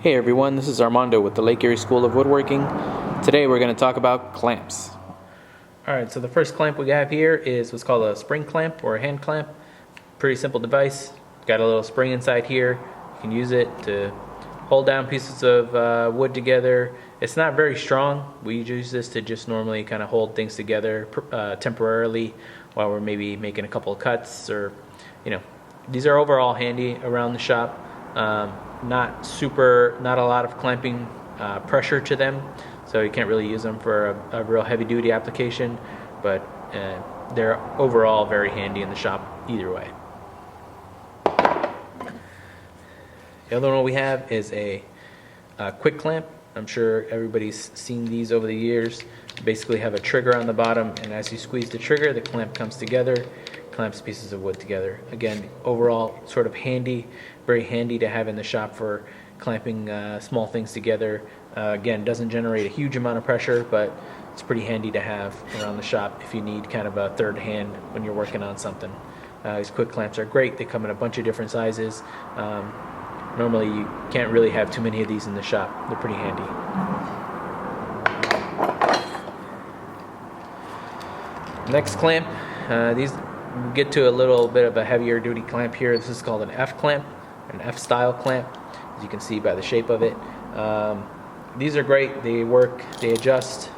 Hey everyone, this is Armando with the Lake Erie School of Woodworking. Today we're going to talk about clamps. Alright, so the first clamp we have here is what's called a spring clamp or a hand clamp. Pretty simple device. Got a little spring inside here. You can use it to hold down pieces of wood together. It's not very strong. We use this to just normally kind of hold things together temporarily while we're maybe making a couple of cuts, or these are overall handy around the shop. Not a lot of clamping pressure to them, so you can't really use them for a real heavy-duty application, but they're overall very handy in the shop either way. The other one we have is a quick clamp. I'm sure everybody's seen these over the years. You basically have a trigger on the bottom, and as you squeeze the trigger, the clamp comes together, clamps pieces of wood together. Again, overall sort of handy, very handy to have in the shop for clamping small things together. Again, doesn't generate a huge amount of pressure, but it's pretty handy to have around the shop if you need kind of a third hand when you're working on something. These quick clamps are great. They come in a bunch of different sizes. Normally you can't really have too many of these in the shop. They're pretty handy. Next clamp, these get to a little bit of a heavier duty clamp here. This is called an F clamp, an F style clamp, as you can see by the shape of it. These are great. They work, they adjust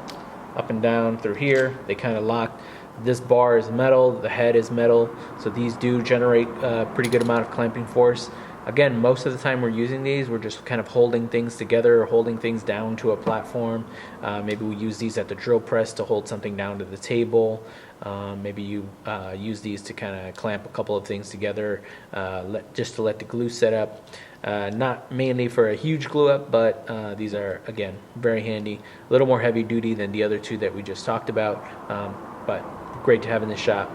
up and down through here. They kind of lock. This bar is metal, the head is metal, so these do generate a pretty good amount of clamping force. Again, most of the time we're using these, we're just kind of holding things together or holding things down to a platform. Maybe we use these at the drill press to hold something down to the table. Maybe you use these to kind of clamp a couple of things together, just to let the glue set up. Not mainly for a huge glue up, but these are, again, very handy. A little more heavy duty than the other two that we just talked about, but great to have in the shop.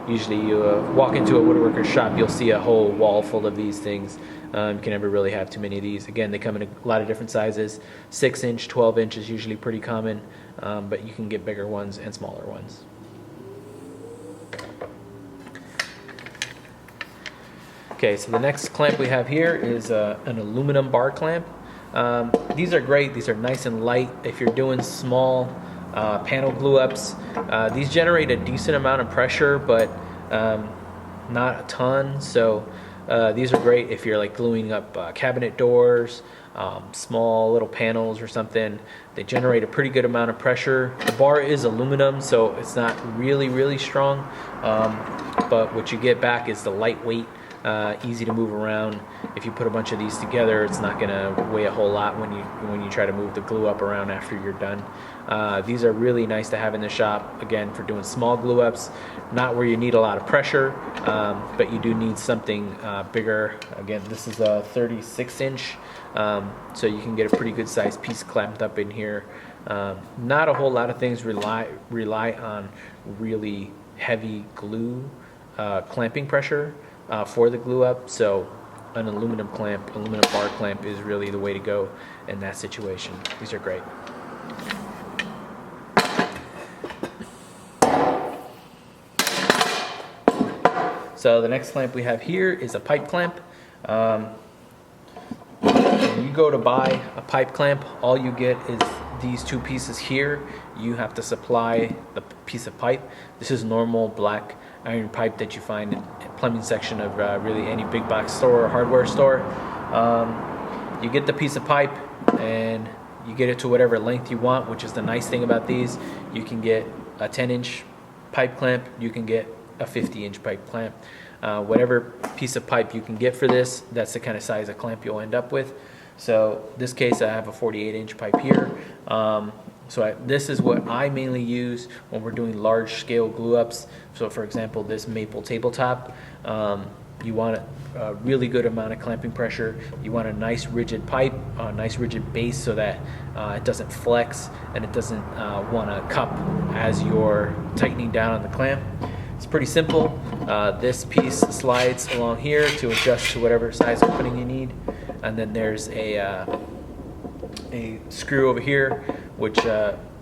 Usually you walk into a woodworker's shop, you'll see a whole wall full of these things. You can never really have too many of these. Again, they come in a lot of different sizes. 6-inch, 12-inch is usually pretty common, but you can get bigger ones and smaller ones. Okay, so the next clamp we have here is an aluminum bar clamp. These are great. These are nice and light. If you're doing small panel glue ups, these generate a decent amount of pressure, but not a ton. So these are great if you're like gluing up cabinet doors, small little panels or something. They generate a pretty good amount of pressure. The bar is aluminum, so it's not really strong, but what you get back is the lightweight, easy to move around. If you put a bunch of these together, it's not going to weigh a whole lot when you try to move the glue up around after you're done. These are really nice to have in the shop, again, for doing small glue ups, not where you need a lot of pressure, but you do need something bigger. Again, this is a 36-inch, so you can get a pretty good sized piece clamped up in here. Not a whole lot of things rely on really heavy glue clamping pressure for the glue up, so an aluminum bar clamp is really the way to go in that situation. These are great. So the next clamp we have here is a pipe clamp. When you go to buy a pipe clamp, all you get is these two pieces here. You have to supply the piece of pipe. This is normal black iron pipe that you find in the plumbing section of really any big box store or hardware store. You get the piece of pipe and you get it to whatever length you want, which is the nice thing about these. You can get a 10-inch pipe clamp, you can get a 50-inch pipe clamp. Whatever piece of pipe you can get for this, that's the kind of size of clamp you'll end up with. So in this case, I have a 48-inch pipe here. This is what I mainly use when we're doing large-scale glue-ups. So for example, this maple tabletop, you want a really good amount of clamping pressure. You want a nice rigid pipe, a nice rigid base, so that it doesn't flex and it doesn't want to cup as you're tightening down on the clamp. It's pretty simple. This piece slides along here to adjust to whatever size opening you need, and then there's a screw over here which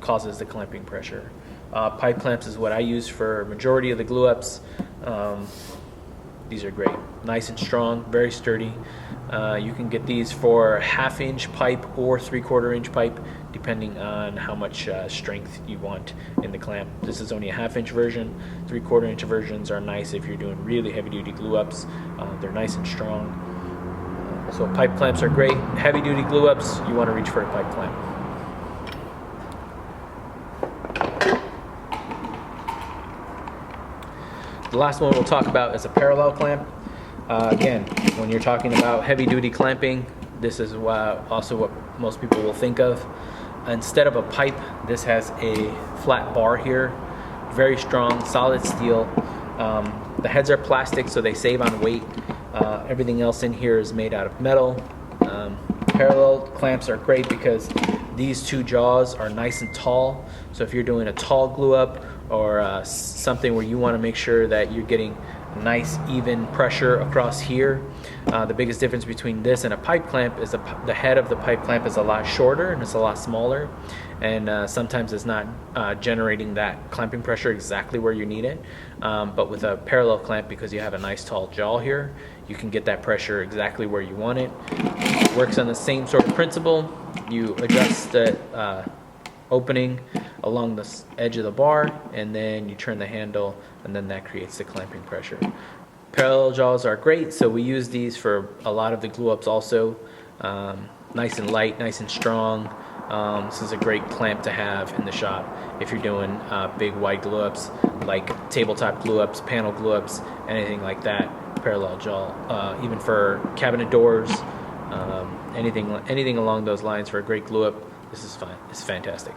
causes the clamping pressure. Pipe clamps is what I use for majority of the glue ups. These are great, nice and strong, very sturdy. You can get these for 1/2 inch pipe or 3/4 inch pipe, depending on how much strength you want in the clamp. This is only a 1/2 inch version. 3/4 inch versions are nice if you're doing really heavy duty glue ups. They're nice and strong. So pipe clamps are great. Heavy duty glue ups, you want to reach for a pipe clamp. The last one we'll talk about is a parallel clamp. Again, when you're talking about heavy duty clamping, this is also what most people will think of. Instead of a pipe, this has a flat bar here, very strong, solid steel. The heads are plastic, so they save on weight. Everything else in here is made out of metal. Parallel clamps are great because these two jaws are nice and tall. So if you're doing a tall glue up or something where you want to make sure that you're getting nice even pressure across here, the biggest difference between this and a pipe clamp is the head of the pipe clamp is a lot shorter and it's a lot smaller, and sometimes it's not generating that clamping pressure exactly where you need it. But with a parallel clamp, because you have a nice tall jaw here, you can get that pressure exactly where you want it. It works on the same sort of principle. You adjust the opening along the edge of the bar, and then you turn the handle, and then that creates the clamping pressure. Parallel jaws are great, so we use these for a lot of the glue ups also. Nice and light, nice and strong. This is a great clamp to have in the shop if you're doing big wide glue ups like tabletop glue ups, panel glue ups, anything like that. Parallel jaw, even for cabinet doors, anything along those lines for a great glue up. This is fine. It's fantastic.